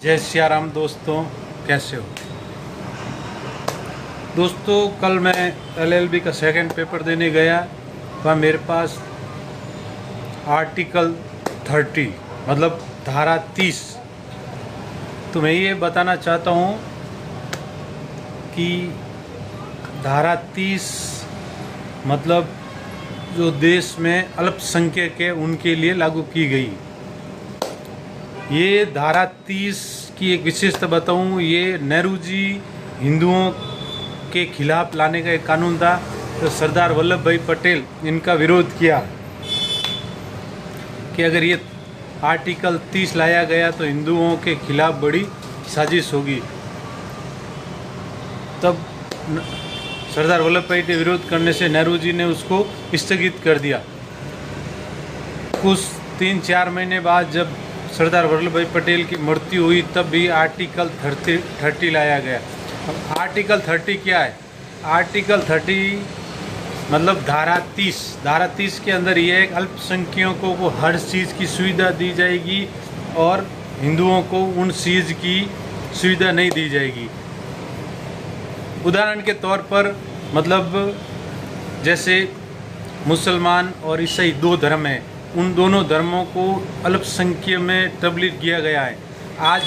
जय सिया राम दोस्तों, कैसे हो दोस्तों। कल मैं एलएलबी का सेकंड पेपर देने गया, वहाँ मेरे पास आर्टिकल 30 मतलब धारा 30। तो मैं ये बताना चाहता हूँ कि धारा 30 मतलब जो देश में अल्पसंख्यक है उनके लिए लागू की गई। ये धारा 30 की एक विशेषता बताऊं, ये नेहरू जी हिंदुओं के खिलाफ लाने का एक कानून था। तो सरदार वल्लभ भाई पटेल इनका विरोध किया कि अगर ये आर्टिकल 30 लाया गया तो हिंदुओं के खिलाफ बड़ी साजिश होगी। तब सरदार वल्लभ भाई के विरोध करने से नेहरू जी ने उसको स्थगित कर दिया। कुछ 3-4 महीने बाद जब सरदार वल्लभ भाई पटेल की मृत्यु हुई तब भी आर्टिकल 30 लाया गया। अब आर्टिकल 30 क्या है? आर्टिकल 30 मतलब धारा 30 के अंदर ये एक अल्पसंख्यकों को हर चीज़ की सुविधा दी जाएगी और हिंदुओं को उन चीज़ की सुविधा नहीं दी जाएगी। उदाहरण के तौर पर मतलब जैसे मुसलमान और ईसाई 2 धर्म हैं, उन दोनों धर्मों को अल्पसंख्यक में तब्दील किया गया है। आज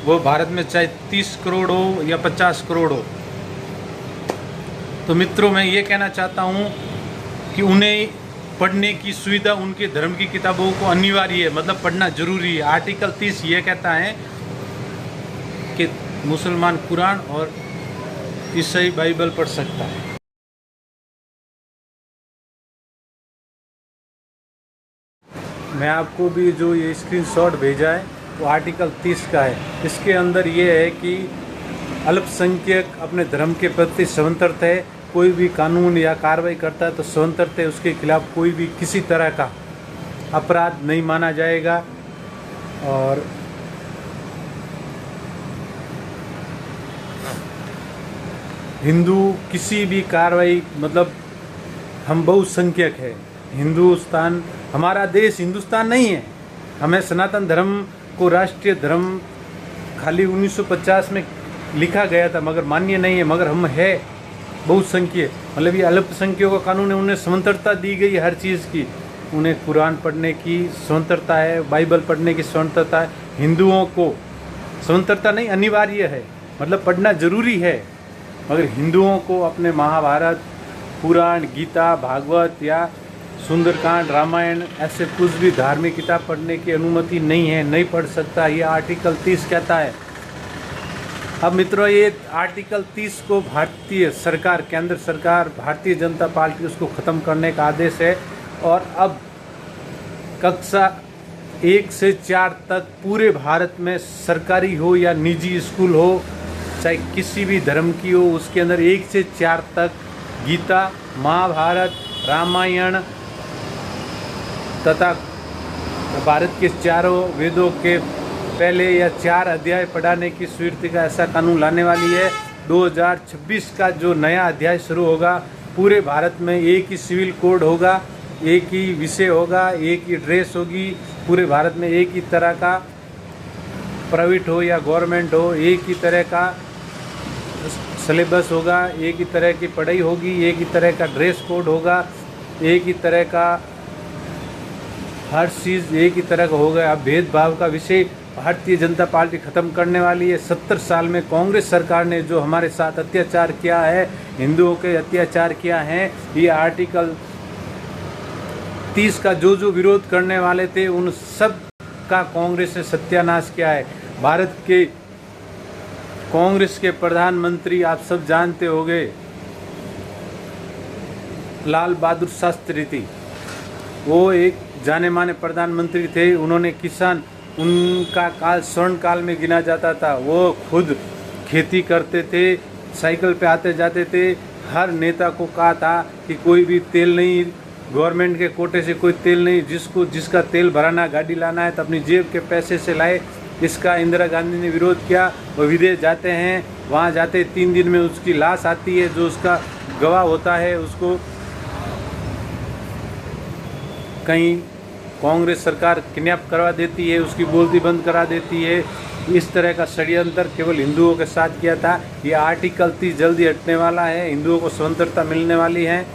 वो भारत में चाहे 30 करोड़ हो या 50 करोड़ हो। तो मित्रों, मैं ये कहना चाहता हूँ कि उन्हें पढ़ने की सुविधा उनके धर्म की किताबों को अनिवार्य है, मतलब पढ़ना जरूरी है। आर्टिकल 30 ये कहता है कि मुसलमान कुरान और ईसाई बाइबल पढ़ सकता है। मैं आपको भी जो ये स्क्रीनशॉट भेजा है वो आर्टिकल 30 का है। इसके अंदर ये है कि अल्पसंख्यक अपने धर्म के प्रति स्वतंत्र है। कोई भी कानून या कार्रवाई करता है तो स्वतंत्र है, उसके खिलाफ कोई भी किसी तरह का अपराध नहीं माना जाएगा। और हिंदू किसी भी कार्रवाई मतलब हम बहुसंख्यक है। हिंदुस्तान हमारा देश हिंदुस्तान नहीं है। हमें सनातन धर्म को राष्ट्रीय धर्म खाली 1950 में लिखा गया था, मगर मान्य नहीं है। मगर हम है बहुसंख्यक, मतलब ये अल्पसंख्यकों का कानून है। उन्हें स्वतंत्रता दी गई हर चीज़ की। उन्हें कुरान पढ़ने की स्वतंत्रता है, बाइबल पढ़ने की स्वतंत्रता है। हिंदुओं को स्वतंत्रता नहीं, अनिवार्य है, मतलब पढ़ना जरूरी है। मगर हिंदुओं को अपने महाभारत, पुराण, गीता, भागवत या सुंदरकांड, रामायण ऐसे कुछ भी धार्मिक किताब पढ़ने की अनुमति नहीं है, नहीं पढ़ सकता। ये आर्टिकल 30 कहता है। अब मित्रों, ये आर्टिकल 30 को भारतीय सरकार, केंद्र सरकार, भारतीय जनता पार्टी उसको ख़त्म करने का आदेश है। और अब कक्षा 1 से 4 तक पूरे भारत में सरकारी हो या निजी स्कूल हो, चाहे किसी भी धर्म की हो, उसके अंदर 1 से 4 तक गीता, महाभारत, रामायण तथा भारत के चारों वेदों के पहले या 4 अध्याय पढ़ाने की स्वीकृति का ऐसा कानून लाने वाली है। 2026 का जो नया अध्याय शुरू होगा, पूरे भारत में एक ही सिविल कोड होगा, एक ही विषय होगा, एक ही ड्रेस होगी। पूरे भारत में एक ही तरह का, प्राइवेट हो या गवर्नमेंट हो, एक ही तरह का सिलेबस होगा, एक ही तरह की पढ़ाई होगी, एक ही तरह का ड्रेस कोड होगा, एक ही तरह का हर चीज़ एक ही तरह का होगा। अब भेदभाव का विषय भारतीय जनता पार्टी ख़त्म करने वाली है। 70 साल में कांग्रेस सरकार ने जो हमारे साथ अत्याचार किया है, हिंदुओं के अत्याचार किया है, ये आर्टिकल 30 का जो विरोध करने वाले थे उन सब का कांग्रेस ने सत्यानाश किया है। भारत के कांग्रेस के प्रधानमंत्री आप सब जानते होंगे, लाल बहादुर शास्त्री थी। वो एक जाने माने प्रधानमंत्री थे। उन्होंने किसान, उनका काल स्वर्ण काल में गिना जाता था। वो खुद खेती करते थे, साइकिल पे आते जाते थे। हर नेता को कहा था कि कोई भी तेल नहीं, गवर्नमेंट के कोटे से कोई तेल नहीं, जिसका तेल भराना, गाड़ी लाना है तो अपनी जेब के पैसे से लाए। इसका इंदिरा गांधी ने विरोध किया। वो विदेश जाते हैं, वहाँ जाते 3 दिन में उसकी लाश आती है। जो उसका गवाह होता है उसको कहीं कांग्रेस सरकार किडनैप करवा देती है, उसकी बोलती बंद करा देती है। इस तरह का षड्यंत्र केवल हिंदुओं के साथ किया था। ये आर्टिकल 30 जल्दी हटने वाला है, हिंदुओं को स्वतंत्रता मिलने वाली है।